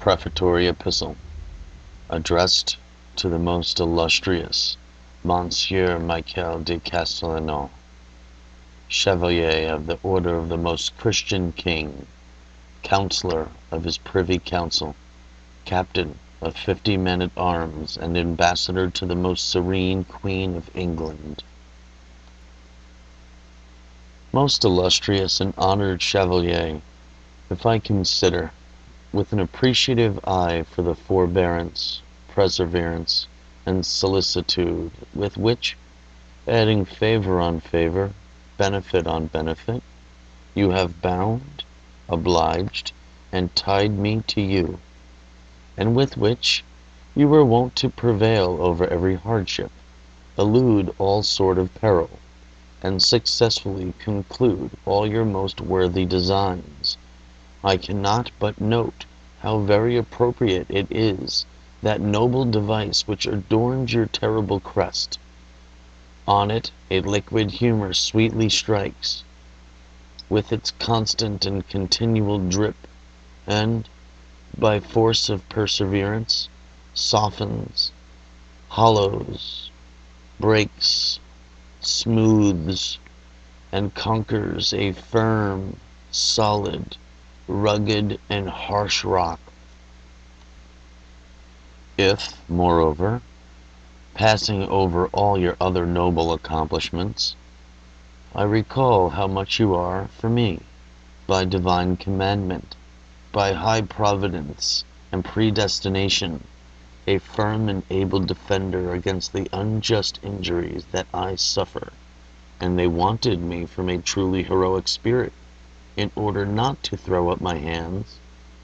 Prefatory Epistle, addressed to the most illustrious Monsieur Michel de Castellano, Chevalier of the Order of the Most Christian King, Counsellor of his Privy Council, Captain of 50 men-at-arms, and Ambassador to the Most Serene Queen of England. Most illustrious and honored Chevalier, if I consider, with an appreciative eye for the forbearance, perseverance, and solicitude with which, adding favor on favor, benefit on benefit, you have bound, obliged, and tied me to you, and with which you were wont to prevail over every hardship, elude all sort of peril, and successfully conclude all your most worthy designs, I cannot but note how very appropriate it is, that noble device which adorns your terrible crest. On it a liquid humor sweetly strikes, with its constant and continual drip, and, by force of perseverance, softens, hollows, breaks, smooths, and conquers a firm, solid, rugged, and harsh rock. If, moreover, passing over all your other noble accomplishments, I recall how much you are, for me, by divine commandment, by high providence and predestination, a firm and able defender against the unjust injuries that I suffer, and they wanted me from a truly heroic spirit, in order not to throw up my hands,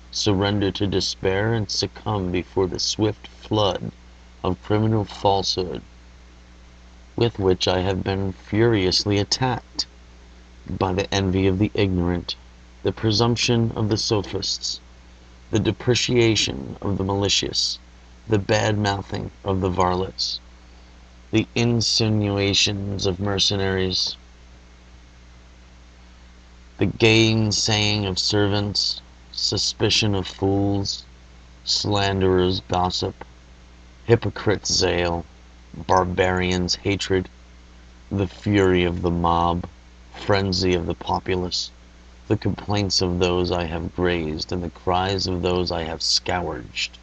surrender to despair, and succumb before the swift flood of criminal falsehood with which I have been furiously attacked, by the envy of the ignorant, the presumption of the sophists, the depreciation of the malicious, the bad-mouthing of the varlets, the insinuations of mercenaries, the gainsaying of servants, suspicion of fools, slanderers' gossip, hypocrites' zeal, barbarians' hatred, the fury of the mob, frenzy of the populace, the complaints of those I have grazed, and the cries of those I have scourged,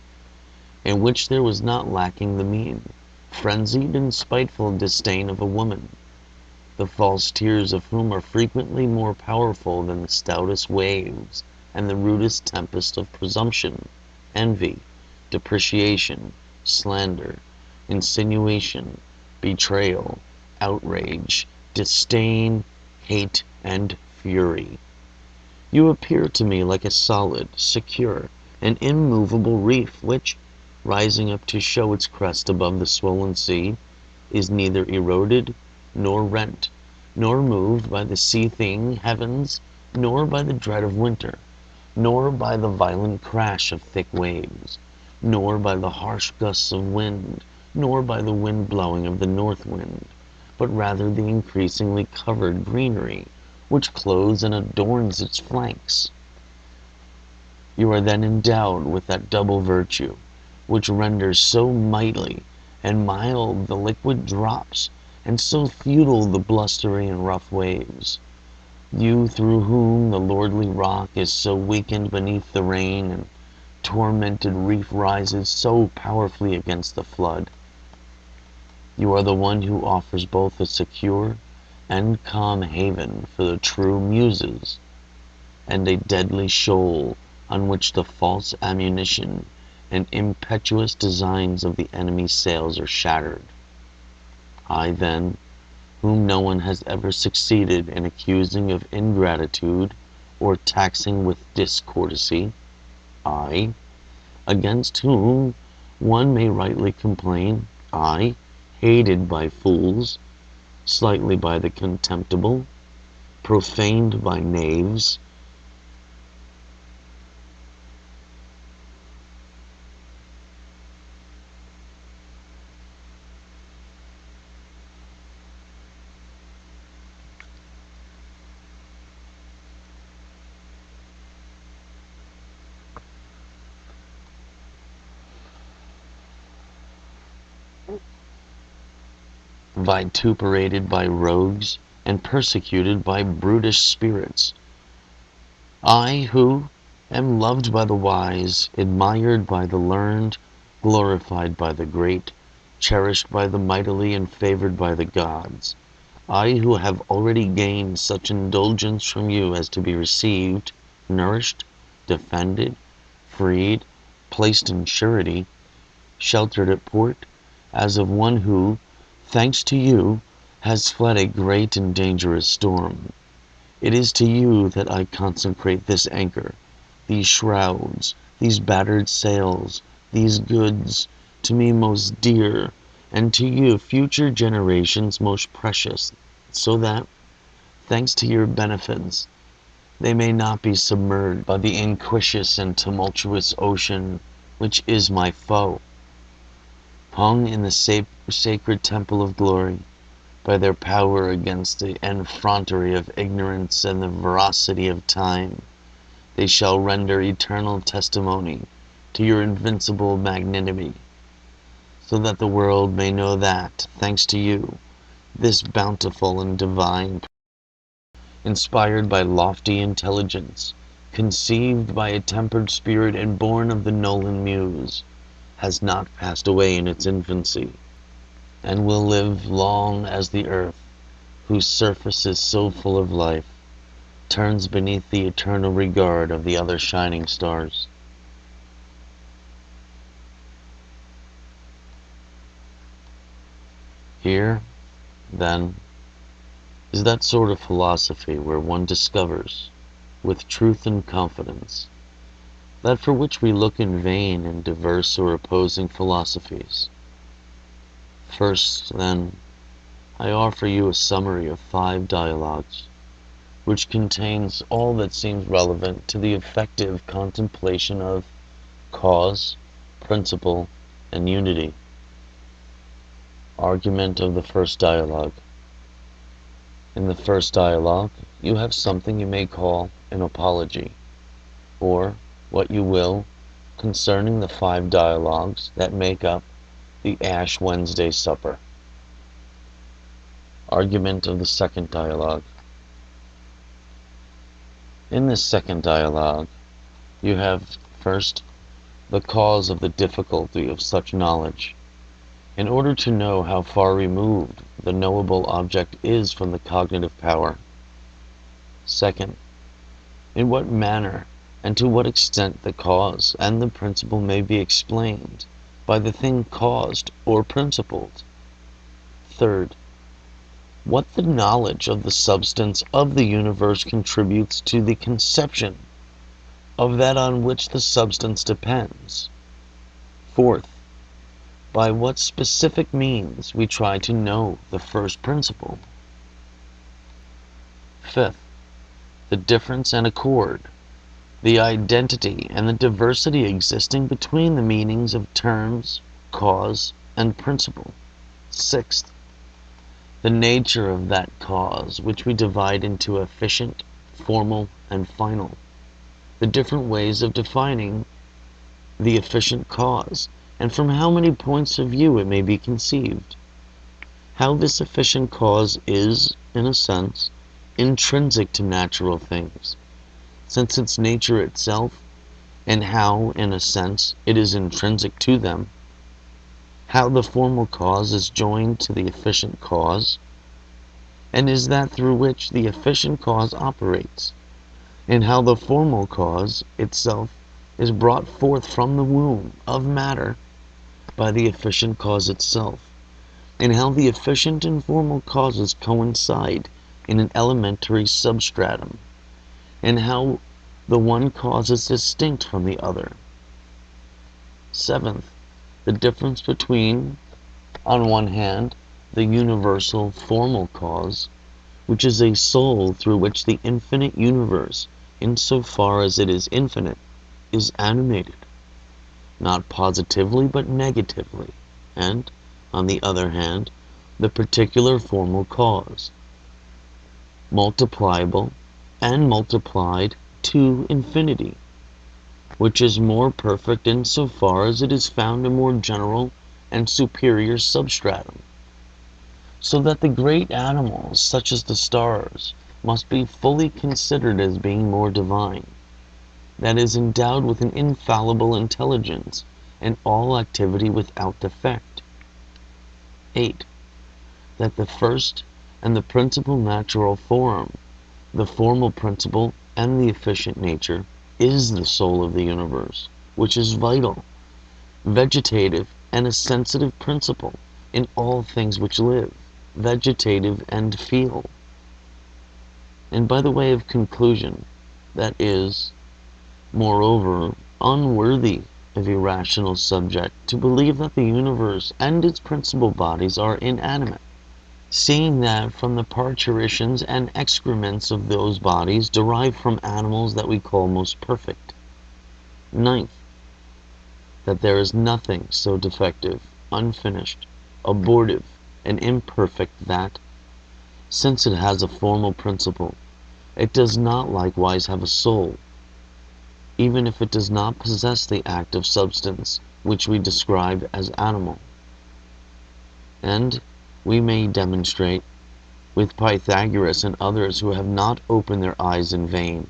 in which there was not lacking the mean, frenzied and spiteful disdain of a woman, the false tears of whom are frequently more powerful than the stoutest waves and the rudest tempest of presumption, envy, depreciation, slander, insinuation, betrayal, outrage, disdain, hate, and fury. You appear to me like a solid, secure, and immovable reef which, rising up to show its crest above the swollen sea, is neither eroded, nor rent, nor moved by the seething heavens, nor by the dread of winter, nor by the violent crash of thick waves, nor by the harsh gusts of wind, nor by the wind blowing of the north wind, but rather the increasingly covered greenery which clothes and adorns its flanks. You are then endowed with that double virtue, which renders so mighty and mild the liquid drops, and so futile the blustery and rough waves. You through whom the lordly rock is so weakened beneath the rain, and tormented reef rises so powerfully against the flood. You are the one who offers both a secure and calm haven for the true muses, and a deadly shoal on which the false ammunition and impetuous designs of the enemy's sails are shattered. I then, whom no one has ever succeeded in accusing of ingratitude or taxing with discourtesy, I, against whom one may rightly complain, I, hated by fools, slightly by the contemptible, profaned by knaves, vituperated by rogues, and persecuted by brutish spirits. I, who am loved by the wise, admired by the learned, glorified by the great, cherished by the mightily, and favored by the gods. I, who have already gained such indulgence from you as to be received, nourished, defended, freed, placed in surety, sheltered at port, as of one who, thanks to you, has fled a great and dangerous storm. It is to you that I consecrate this anchor, these shrouds, these battered sails, these goods, to me most dear, and to you, future generations, most precious, so that, thanks to your benefits, they may not be submerged by the inquisitive and tumultuous ocean, which is my foe. Hung in the sacred temple of glory, by their power against the effrontery of ignorance and the veracity of time, they shall render eternal testimony to your invincible magnanimity, so that the world may know that, thanks to you, this bountiful and divine, inspired by lofty intelligence, conceived by a tempered spirit, and born of the Nolan muse, has not passed away in its infancy, and will live long as the earth, whose surface is so full of life, turns beneath the eternal regard of the other shining stars. Here, then, is that sort of philosophy where one discovers, with truth and confidence, that for which we look in vain in diverse or opposing philosophies. First, then, I offer you a summary of 5 dialogues, which contains all that seems relevant to the effective contemplation of cause, principle, and unity. Argument of the first dialogue. In the first dialogue, you have something you may call an apology, or what you will, concerning the 5 dialogues that make up the Ash Wednesday Supper. Argument of the second dialogue. In this second dialogue, you have, first, the cause of the difficulty of such knowledge, in order to know how far removed the knowable object is from the cognitive power. Second, in what manner and to what extent the cause and the principle may be explained by the thing caused or principled. Third, what the knowledge of the substance of the universe contributes to the conception of that on which the substance depends. Fourth, by what specific means we try to know the first principle. Fifth, the difference and accord, the identity and the diversity existing between the meanings of terms, cause, and principle. Sixth, the nature of that cause, which we divide into efficient, formal, and final. The different ways of defining the efficient cause, and from how many points of view it may be conceived. How this efficient cause is, in a sense, intrinsic to natural things, since its nature itself, and how, in a sense, it is intrinsic to them. How the formal cause is joined to the efficient cause, and is that through which the efficient cause operates, and how the formal cause itself is brought forth from the womb of matter by the efficient cause itself, and how the efficient and formal causes coincide in an elementary substratum, and how the one cause is distinct from the other. Seventh, the difference between, on one hand, the universal formal cause, which is a soul through which the infinite universe, insofar as it is infinite, is animated, not positively but negatively, and, on the other hand, the particular formal cause, multipliable and multiplied to infinity, which is more perfect insofar as it is found a more general and superior substratum, so that the great animals, such as the stars, must be fully considered as being more divine, that is, endowed with an infallible intelligence and all activity without defect. 8. That the first and the principal natural form, the formal principle and the efficient nature, is the soul of the universe, which is vital, vegetative, and a sensitive principle in all things which live, vegetative, and feel. And by the way of conclusion, that is, moreover, unworthy of a rational subject to believe that the universe and its principal bodies are inanimate, seeing that from the parturitions and excrements of those bodies derived from animals that we call most perfect. 9th, that there is nothing so defective, unfinished, abortive, and imperfect that, since it has a formal principle, it does not likewise have a soul, even if it does not possess the active substance which we describe as animal. And we may demonstrate, with Pythagoras and others who have not opened their eyes in vain,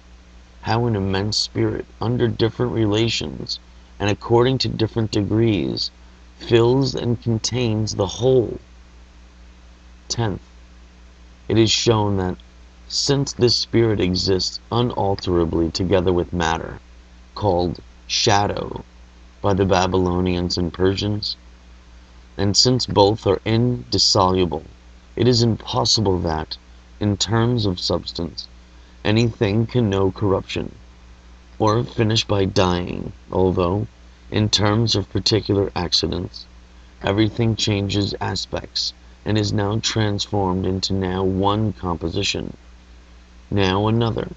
how an immense spirit, under different relations, and according to different degrees, fills and contains the whole. 10th, it is shown that, since this spirit exists unalterably together with matter, called shadow by the Babylonians and Persians, and since both are indissoluble, it is impossible that, in terms of substance, anything can know corruption, or finish by dying, although, in terms of particular accidents, everything changes aspects, and is now transformed into now one composition, now another,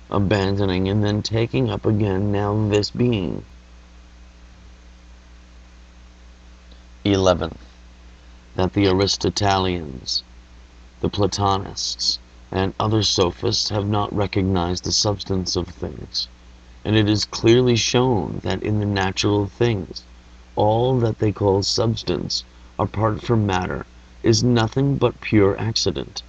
abandoning and then taking up again now this being. 11th, that the Aristotelians, the Platonists, and other sophists have not recognized the substance of things, and it is clearly shown that in the natural things, all that they call substance, apart from matter, is nothing but pure accident,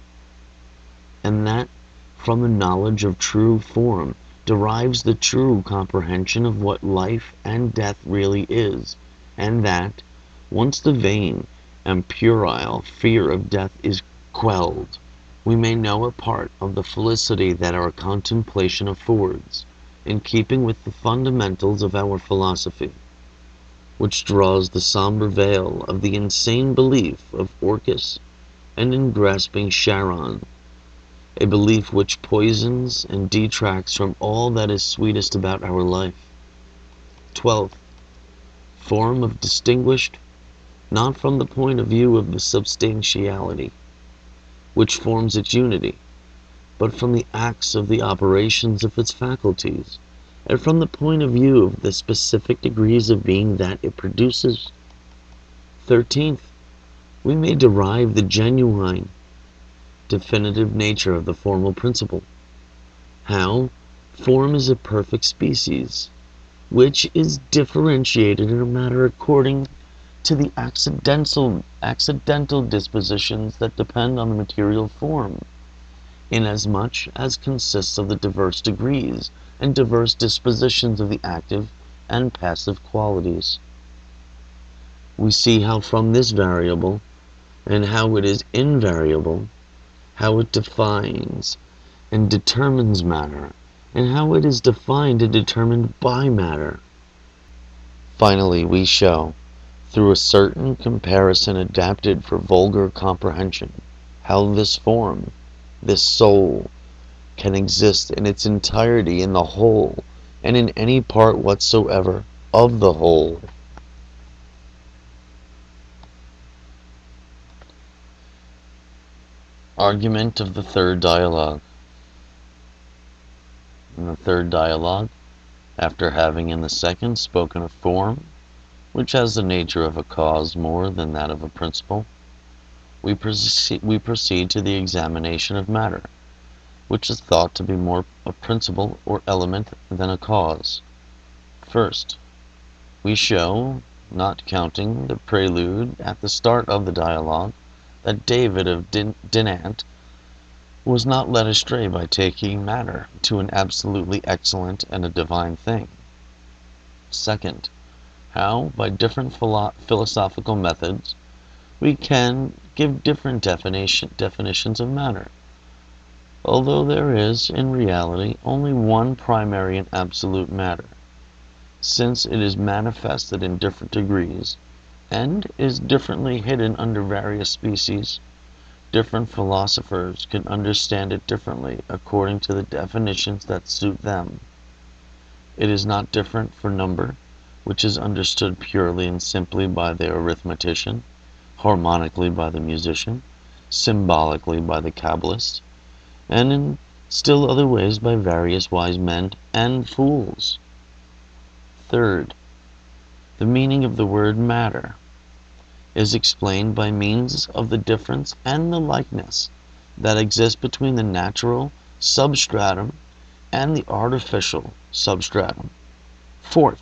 and that from the knowledge of true form derives the true comprehension of what life and death really is, and that, once the vain and puerile fear of death is quelled, we may know a part of the felicity that our contemplation affords, in keeping with the fundamentals of our philosophy, which draws the somber veil of the insane belief of Orcus and in grasping Charon, a belief which poisons and detracts from all that is sweetest about our life. 12th, form of distinguished, not from the point of view of the substantiality, which forms its unity, but from the acts of the operations of its faculties, and from the point of view of the specific degrees of being that it produces. 13th, we may derive the genuine, definitive nature of the formal principle. How? Form is a perfect species, which is differentiated in a matter according to the accidental dispositions that depend on the material form, inasmuch as consists of the diverse degrees and diverse dispositions of the active and passive qualities. We see how from this variable, and how it is invariable, how it defines and determines matter, and how it is defined and determined by matter. Finally, we show, through a certain comparison adapted for vulgar comprehension, how this form, this soul, can exist in its entirety in the whole, and in any part whatsoever of the whole. Argument of the third dialogue. In the third dialogue, after having in the second spoken of form, which has the nature of a cause more than that of a principle, we proceed to the examination of matter, which is thought to be more a principle or element than a cause. First, we show not counting the prelude at the start of the dialogue, that David of Dinant was not led astray by taking matter to an absolutely excellent and a divine thing. Second, how, by different philosophical methods, we can give different definitions of matter, although there is, in reality, only one primary and absolute matter, since it is manifested in different degrees, and is differently hidden under various species. Different philosophers can understand it differently according to the definitions that suit them. It is not different for number, which is understood purely and simply by the arithmetician, harmonically by the musician, symbolically by the Kabbalist, and in still other ways by various wise men and fools. Third, the meaning of the word matter is explained by means of the difference and the likeness that exists between the natural substratum and the artificial substratum. Fourth,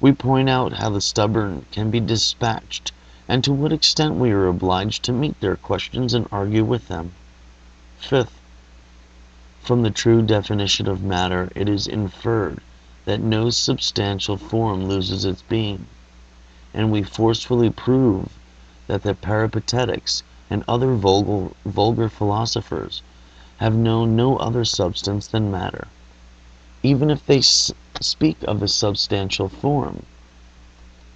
we point out how the stubborn can be dispatched and to what extent we are obliged to meet their questions and argue with them. Fifth, from the true definition of matter it is inferred that no substantial form loses its being, and we forcefully prove that the Peripatetics and other vulgar philosophers have known no other substance than matter, even if they speak of a substantial form.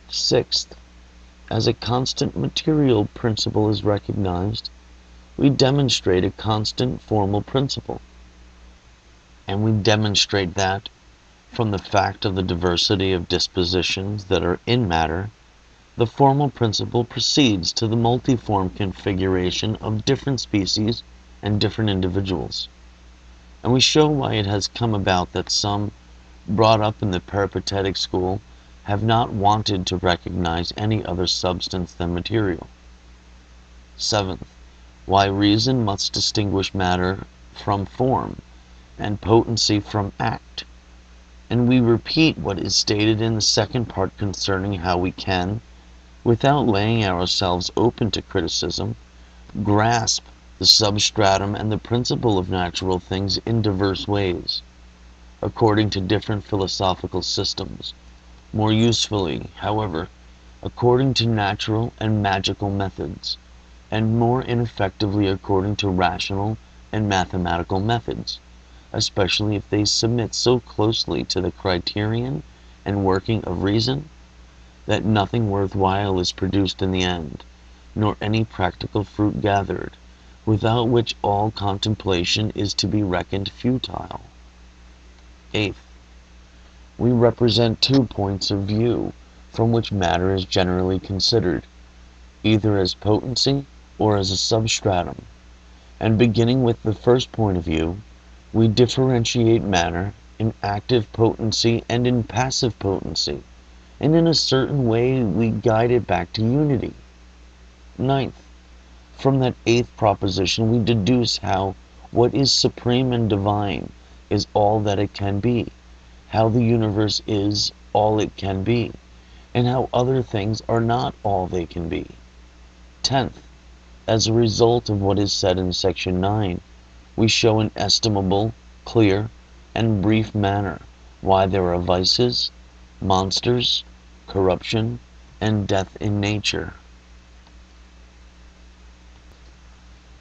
Sixth, as a constant material principle is recognized, we demonstrate a constant formal principle, and we demonstrate that from the fact of the diversity of dispositions that are in matter, the formal principle proceeds to the multiform configuration of different species and different individuals. And we show why it has come about that some, brought up in the peripatetic school, have not wanted to recognize any other substance than material. Seventh, why reason must distinguish matter from form, and potency from act. And we repeat what is stated in the second part concerning how we can, without laying ourselves open to criticism, grasp the substratum and the principle of natural things in diverse ways, according to different philosophical systems, more usefully, however, according to natural and magical methods, and more ineffectively according to rational and mathematical methods, especially if they submit so closely to the criterion and working of reason that nothing worthwhile is produced in the end, nor any practical fruit gathered, without which all contemplation is to be reckoned futile. Eighth, we represent 2 points of view from which matter is generally considered, either as potency or as a substratum, and beginning with the first point of view, we differentiate matter in active potency and in passive potency, and in a certain way we guide it back to unity. Ninth, from that 8th proposition we deduce how what is supreme and divine is all that it can be, how the universe is all it can be, and how other things are not all they can be. 10th, as a result of what is said in section 9, we show in estimable, clear, and brief manner why there are vices, monsters, corruption, and death in nature.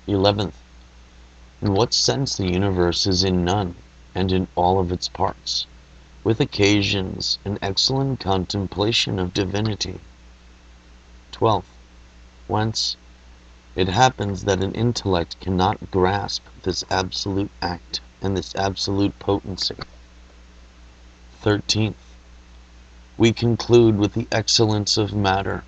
11th, in what sense the universe is in none, and in all of its parts, with occasions an excellent contemplation of divinity. 12th, whence it happens that an intellect cannot grasp this absolute act and this absolute potency. 13th, we conclude with the excellence of matter,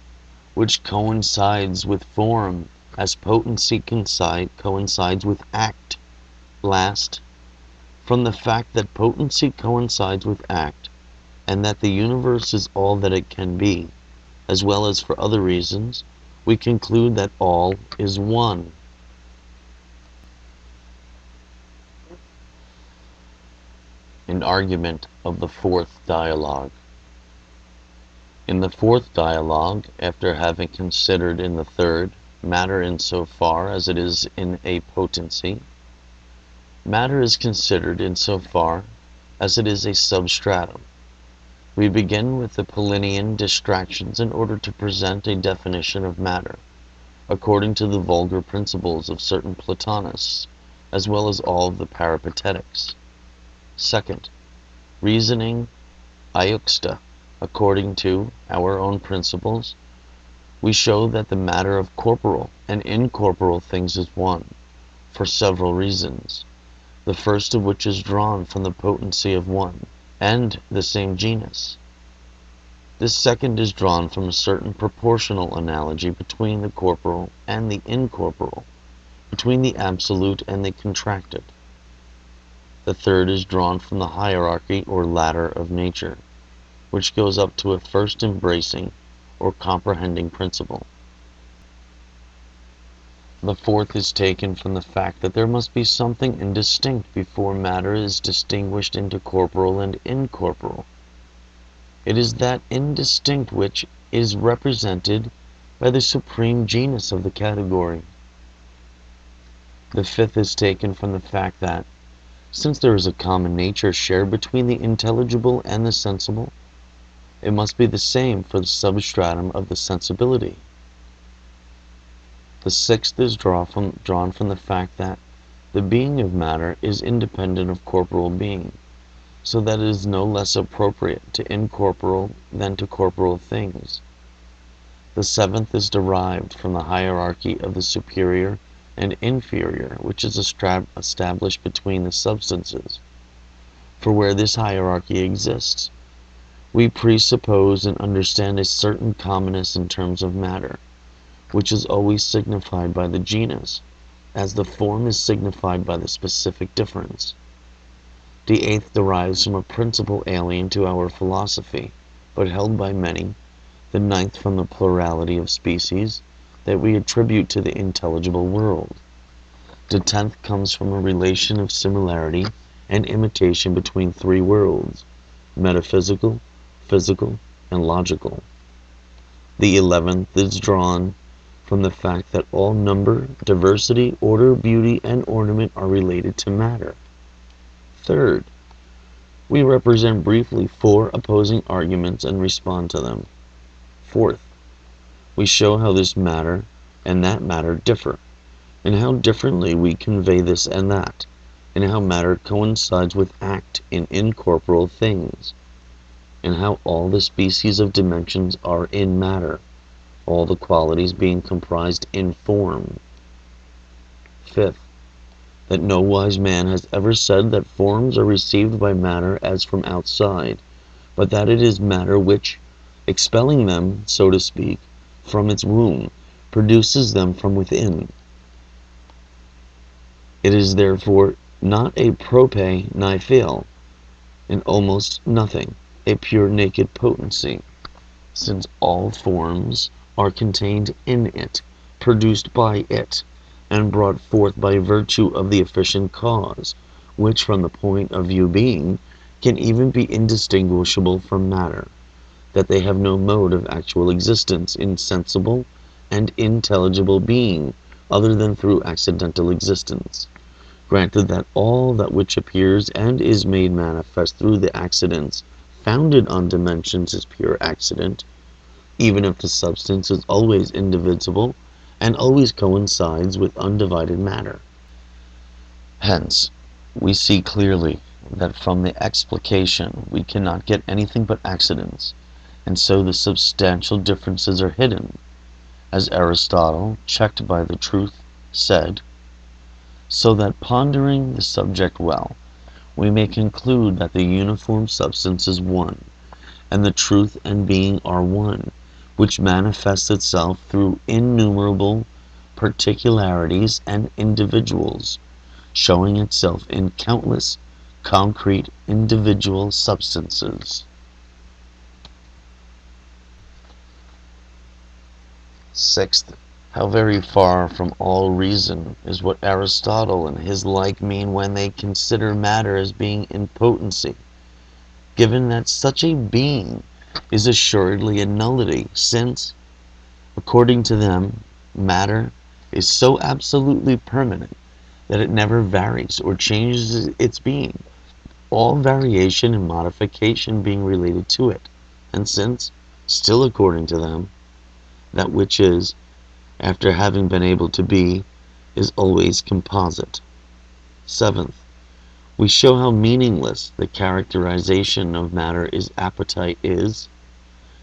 which coincides with form as potency coincides with act. Last, from the fact that potency coincides with act, and that the universe is all that it can be, as well as for other reasons, we conclude that all is one. An argument of the 4th dialogue. In the fourth dialogue, after having considered in the third, matter in so far as it is in a potency, matter is considered in so far as it is a substratum. We begin with the Paulinean distractions in order to present a definition of matter, according to the vulgar principles of certain Platonists, as well as all of the Peripatetics. Second, reasoning iuxta, according to our own principles, we show that the matter of corporal and incorporeal things is one, for several reasons, the first of which is drawn from the potency of one and the same genus. This second is drawn from a certain proportional analogy between the corporal and the incorporeal, between the absolute and the contracted. The third is drawn from the hierarchy or ladder of nature, which goes up to a first embracing or comprehending principle. The fourth is taken from the fact that there must be something indistinct before matter is distinguished into corporal and incorporeal. It is that indistinct which is represented by the supreme genus of the category. The fifth is taken from the fact that, since there is a common nature shared between the intelligible and the sensible, it must be the same for the substratum of the sensibility. The sixth is drawn from the fact that the being of matter is independent of corporal being, so that it is no less appropriate to incorporeal than to corporeal things. The seventh is derived from the hierarchy of the superior and inferior, which is established between the substances. For where this hierarchy exists, we presuppose and understand a certain commonness in terms of matter, which is always signified by the genus, as the form is signified by the specific difference. The eighth derives from a principle alien to our philosophy, but held by many, the ninth from the plurality of species that we attribute to the intelligible world. The tenth comes from a relation of similarity and imitation between three worlds, metaphysical, physical, and logical. The 11th is drawn from the fact that all number, diversity, order, beauty, and ornament are related to matter. Third, we represent briefly 4 opposing arguments and respond to them. Fourth, we show how this matter and that matter differ, and how differently we convey this and that, and how matter coincides with act in incorporeal things, and how all the species of dimensions are in matter, all the qualities being comprised in form. Fifth, that no wise man has ever said that forms are received by matter as from outside, but that it is matter which, expelling them, so to speak, from its womb, produces them from within. It is therefore not a prope nihil, and almost nothing, a pure naked potency, since all forms are contained in it, produced by it, and brought forth by virtue of the efficient cause, which from the point of view being, can even be indistinguishable from matter, that they have no mode of actual existence in sensible and intelligible being other than through accidental existence. Granted that all that which appears and is made manifest through the accidents founded on dimensions is pure accident, even if the substance is always indivisible and always coincides with undivided matter. Hence, we see clearly that from the explication we cannot get anything but accidents, and so the substantial differences are hidden, as Aristotle, checked by the truth, said, so that pondering the subject well, we may conclude that the uniform substance is one, and the truth and being are one, which manifests itself through innumerable particularities and individuals, showing itself in countless concrete individual substances. Sixth, how very far from all reason is what Aristotle and his like mean when they consider matter as being in potency, given that such a being is assuredly a nullity, since, according to them, matter is so absolutely permanent that it never varies or changes its being, all variation and modification being related to it. And since, still according to them, that which is, after having been able to be, is always composite. Seventh, we show how meaningless the characterization of matter appetite is,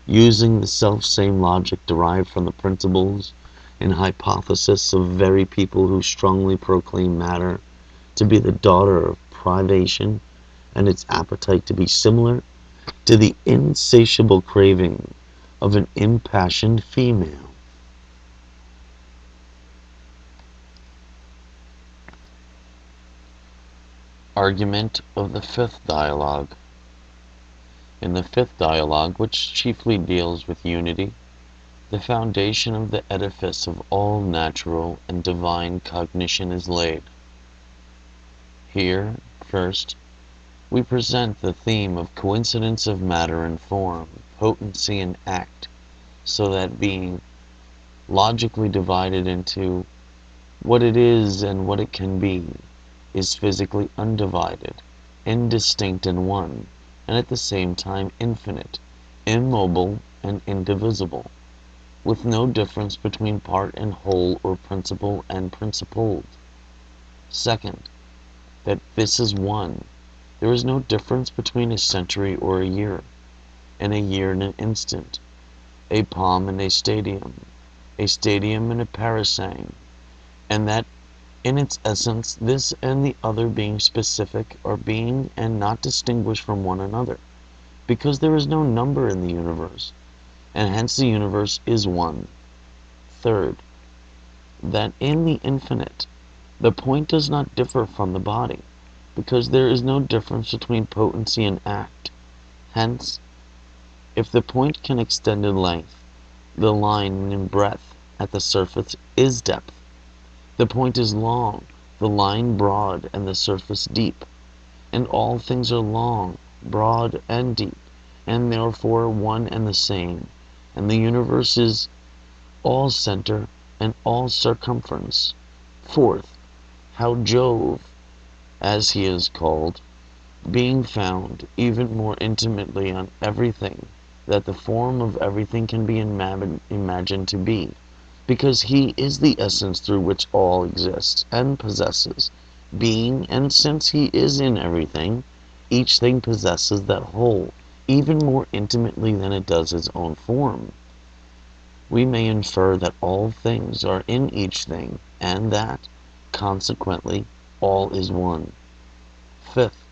using the self-same logic derived from the principles and hypothesis of very people who strongly proclaim matter to be the daughter of privation and its appetite to be similar to the insatiable craving of an impassioned female. Argument of the fifth dialogue. In the fifth dialogue, which chiefly deals with unity, the foundation of the edifice of all natural and divine cognition is laid. Here, first, we present the theme of coincidence of matter and form, potency and act, so that being logically divided into what it is and what it can be, is physically undivided, indistinct and one, and at the same time infinite, immobile and indivisible, with no difference between part and whole or principle and principled. Second, that this is one. There is no difference between a century or a year, and a year and an instant, a palm and a stadium and a parasang, and that in its essence, this and the other being specific are being and not distinguished from one another, because there is no number in the universe, and hence the universe is one. Third, that in the infinite, the point does not differ from the body, because there is no difference between potency and act. Hence, if the point can extend in length, the line in breadth at the surface is depth. The point is long, the line broad, and the surface deep. And all things are long, broad, and deep, and therefore one and the same. And the universe is all center and all circumference. Fourth, how Jove, as he is called, being found even more intimately on everything, that the form of everything can be imagined to be, because he is the essence through which all exists and possesses being, and since he is in everything, each thing possesses that whole, even more intimately than it does its own form. We may infer that all things are in each thing, and that, consequently, all is one. Fifth,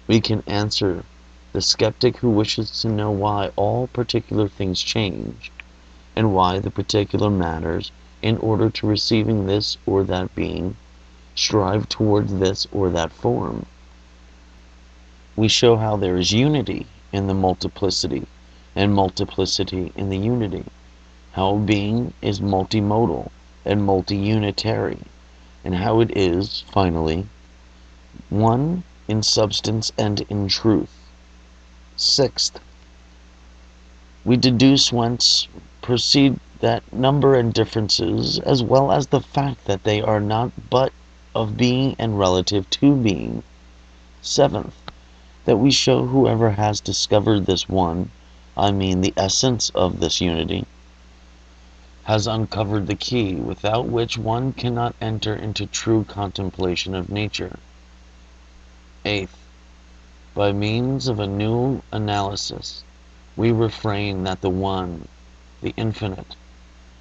we can answer the skeptic who wishes to know why all particular things change, and why the particular matters, in order to receiving this or that being, strive towards this or that form. We show how there is unity in the multiplicity, and multiplicity in the unity, how being is multimodal and multi-unitary, and how it is, finally, one in substance and in truth. Sixth, we deduce whence proceed that number and differences, as well as the fact that they are not but of being and relative to being. Seventh, that we show whoever has discovered this one, I mean the essence of this unity, has uncovered the key, without which one cannot enter into true contemplation of nature. Eighth, by means of a new analysis, we refrain that the one, the infinite,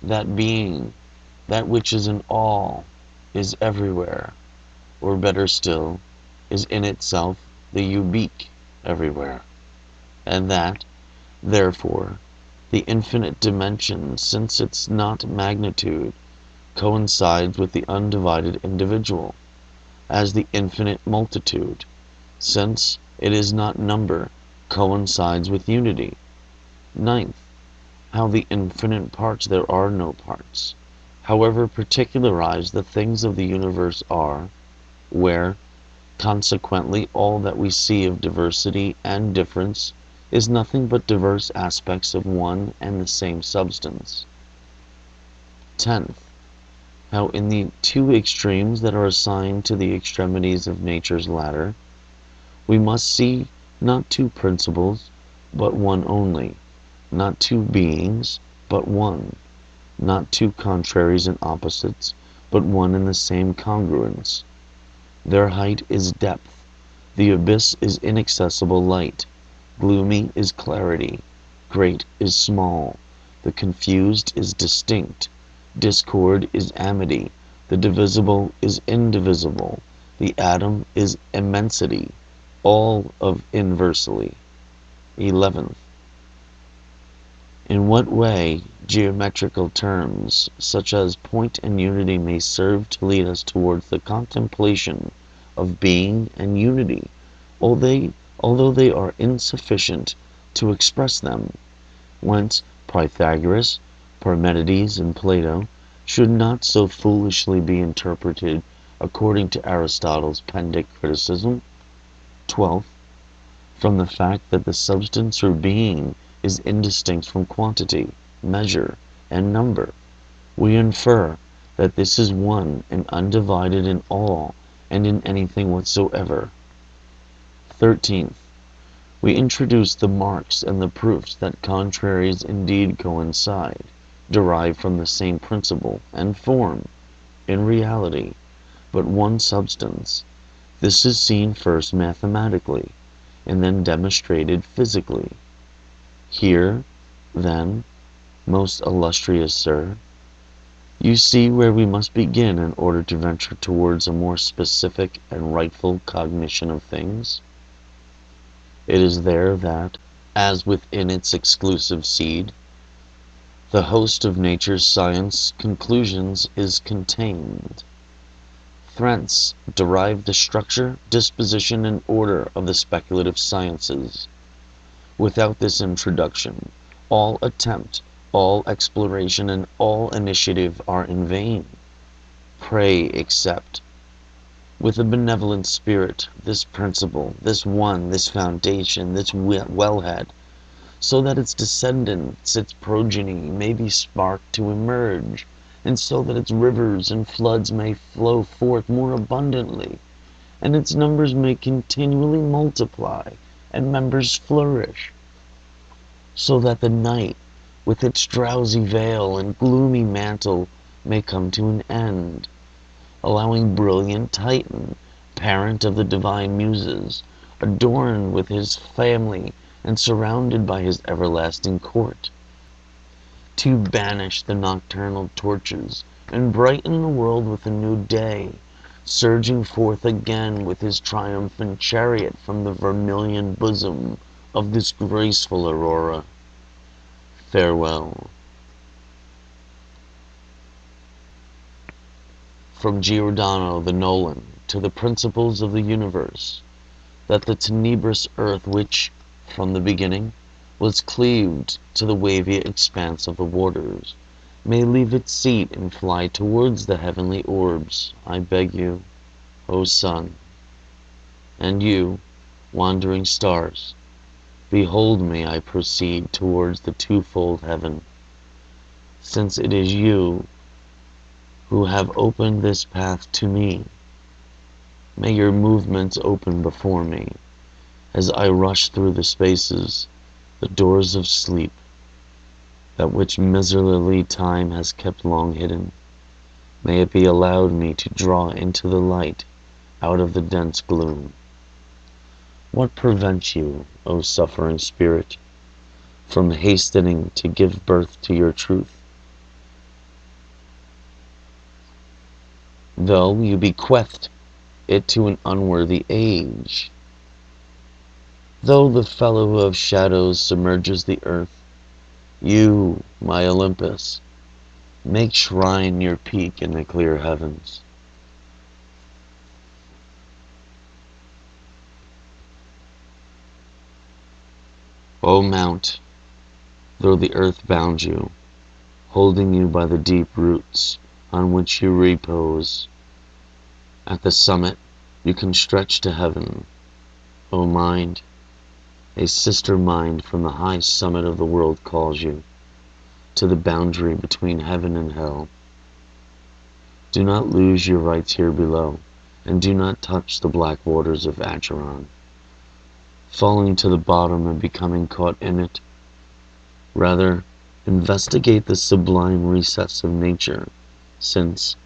that being, that which is in all, is everywhere, or better still, is in itself the unique everywhere, and that, therefore, the infinite dimension, since its not magnitude, coincides with the undivided individual, as the infinite multitude, since it is not number, coincides with unity. Ninth, how the infinite parts there are no parts, however particularized the things of the universe are, where, consequently, all that we see of diversity and difference is nothing but diverse aspects of one and the same substance. 10th, how in the two extremes that are assigned to the extremities of nature's ladder, we must see not two principles, but one only, not two beings, but one, not two contraries and opposites, but one and the same congruence. Their height is depth, the abyss is inaccessible light, gloomy is clarity, great is small, the confused is distinct, discord is amity, the divisible is indivisible, the atom is immensity, all of inversely. 11th, in what way geometrical terms, such as point and unity, may serve to lead us towards the contemplation of being and unity, although they are insufficient to express them, whence Pythagoras, Parmenides, and Plato should not so foolishly be interpreted according to Aristotle's pendic criticism. 12th, from the fact that the substance or being is indistinct from quantity, measure, and number, we infer that this is one and undivided in all and in anything whatsoever. 13th, we introduce the marks and the proofs that contraries indeed coincide, derive from the same principle, and form, in reality, but one substance. This is seen first mathematically, and then demonstrated physically. Here, then, most illustrious sir, you see where we must begin in order to venture towards a more specific and rightful cognition of things. It is there that, as within its exclusive seed, the host of nature's science conclusions is contained. Thence derive the structure, disposition, and order of the speculative sciences. Without this introduction, all attempt, all exploration, and all initiative are in vain. Pray accept, with a benevolent spirit, this principle, this one, this foundation, this wellhead, so that its descendants, its progeny, may be sparked to emerge, and so that its rivers and floods may flow forth more abundantly, and its numbers may continually multiply, and members flourish, so that the night, with its drowsy veil and gloomy mantle, may come to an end, allowing brilliant Titan, parent of the divine muses, adorned with his family and surrounded by his everlasting court, to banish the nocturnal torches and brighten the world with a new day, surging forth again with his triumphant chariot from the vermilion bosom of this graceful aurora. Farewell. From Giordano the Nolan to the principles of the universe, that the tenebrous earth which, from the beginning, was cleaved to the wavy expanse of the waters, may leave its seat and fly towards the heavenly orbs, I beg you, O sun. And you, wandering stars, behold me, I proceed towards the twofold heaven, since it is you who have opened this path to me. May your movements open before me, as I rush through the spaces, the doors of sleep, that which miserly time has kept long hidden. May it be allowed me to draw into the light out of the dense gloom. What prevents you, O suffering spirit, from hastening to give birth to your truth? Though you bequeathed it to an unworthy age, though the fellow of shadows submerges the earth, you, my Olympus, make shrine your peak in the clear heavens. O mount, though the earth bound you, holding you by the deep roots on which you repose, at the summit you can stretch to heaven. O mind, A sister mind from the high summit of the world calls you to the boundary between heaven and hell. Do not lose your rights here below, and do not touch the black waters of Acheron, falling to the bottom and becoming caught in it. Rather, investigate the sublime recess of nature, since,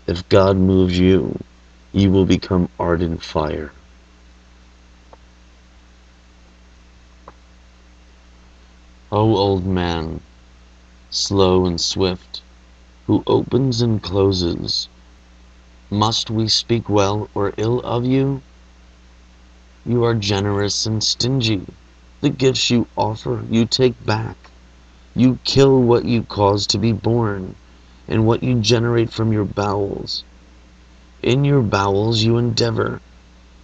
if God moves you, you will become ardent fire. O old man, slow and swift, who opens and closes, must we speak well or ill of you? You are generous and stingy. The gifts you offer, you take back. You kill what you cause to be born, and what you generate from your bowels. In your bowels you endeavor,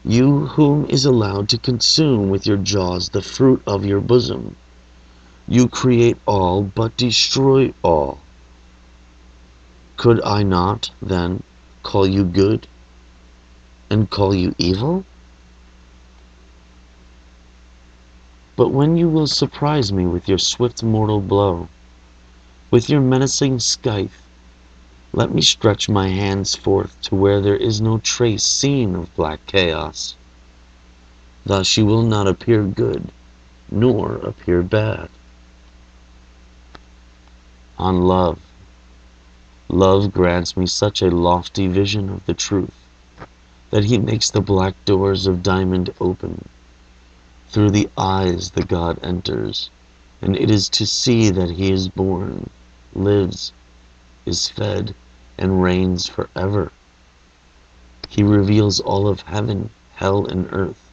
you whom is allowed to consume with your jaws the fruit of your bosom. You create all, but destroy all. Could I not, then, call you good, and call you evil? But when you will surprise me with your swift mortal blow, with your menacing scythe, let me stretch my hands forth to where there is no trace seen of black chaos. Thus you will not appear good, nor appear bad. On love. Love grants me such a lofty vision of the truth, that he makes the black doors of diamond open. Through the eyes the God enters, and it is to see that he is born, lives, is fed, and reigns forever. He reveals all of heaven, hell, and earth,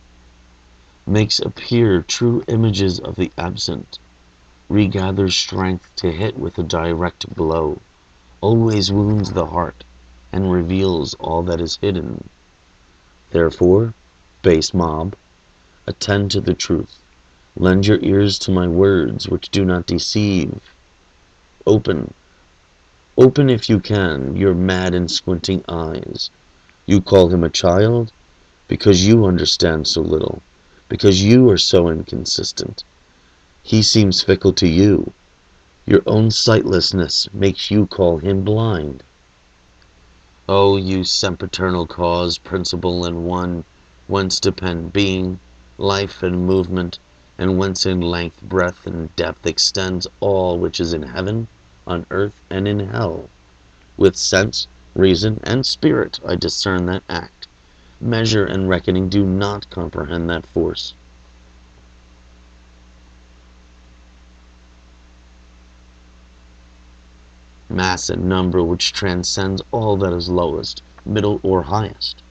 makes appear true images of the absent, regathers strength to hit with a direct blow, always wounds the heart, and reveals all that is hidden. Therefore, base mob, attend to the truth. Lend your ears to my words, which do not deceive. Open, if you can, your mad and squinting eyes. You call him a child, because you understand so little, because you are so inconsistent. He seems fickle to you. Your own sightlessness makes you call him blind. O you sempiternal cause, principle, and one, whence depend being, life, and movement, and whence in length, breadth, and depth extends all which is in heaven, on earth, and in hell. With sense, reason, and spirit I discern that act. Measure and reckoning do not comprehend that force. Mass and number which transcends all that is lowest, middle, or highest.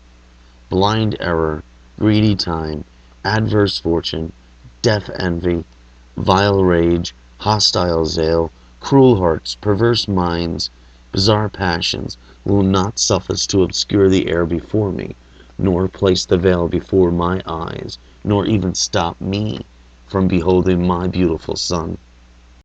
Blind error, greedy time, adverse fortune, deaf envy, vile rage, hostile zeal, cruel hearts, perverse minds, bizarre passions, will not suffice to obscure the air before me, nor place the veil before my eyes, nor even stop me from beholding my beautiful Son.